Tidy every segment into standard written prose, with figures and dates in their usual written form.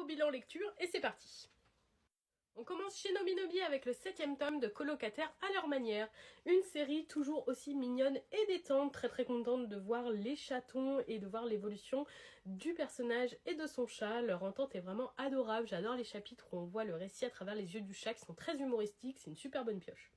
bilan lecture et c'est parti. On commence chez Nominobi avec le 7e tome de Colocataires à leur manière. Une série toujours aussi mignonne et détente, très contente de voir les chatons et de voir l'évolution du personnage et de son chat. Leur entente est vraiment adorable, j'adore les chapitres où on voit le récit à travers les yeux du chat qui sont très humoristiques, c'est une super bonne pioche.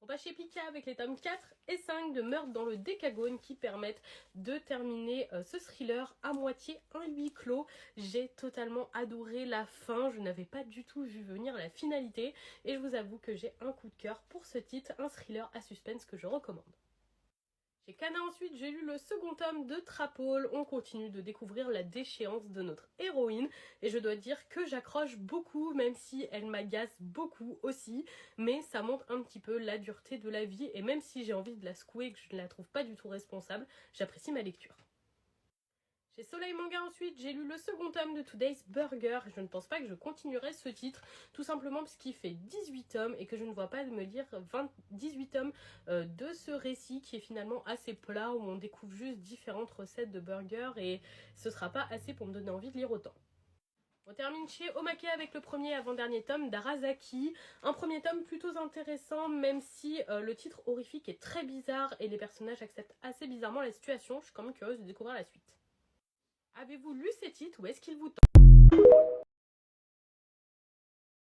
On passe chez Pika avec les tomes 4 et 5 de Meurtre dans le Décagone qui permettent de terminer ce thriller à moitié un huis clos. J'ai totalement adoré la fin, je n'avais pas du tout vu venir la finalité et je vous avoue que j'ai un coup de cœur pour ce titre, un thriller à suspense que je recommande. Chez Kana ensuite, j'ai lu le second tome de Trapole. On continue de découvrir la déchéance de notre héroïne. Et je dois dire que j'accroche beaucoup, même si elle m'agace beaucoup aussi. Mais ça montre un petit peu la dureté de la vie. Et même si j'ai envie de la secouer et que je ne la trouve pas du tout responsable, j'apprécie ma lecture. Chez Soleil Manga ensuite, j'ai lu le second tome de Today's Burger. Je ne pense pas que je continuerai ce titre, tout simplement parce qu'il fait 18 tomes et que je ne vois pas me lire 18 tomes de ce récit qui est finalement assez plat, où on découvre juste différentes recettes de burgers et ce sera pas assez pour me donner envie de lire autant. On termine chez Omake avec le premier avant-dernier tome d'Arasaki. Un premier tome plutôt intéressant, même si le titre horrifique est très bizarre et les personnages acceptent assez bizarrement la situation. Je suis quand même curieuse de découvrir la suite. Avez-vous lu ces titres ou est-ce qu'ils vous tentent ?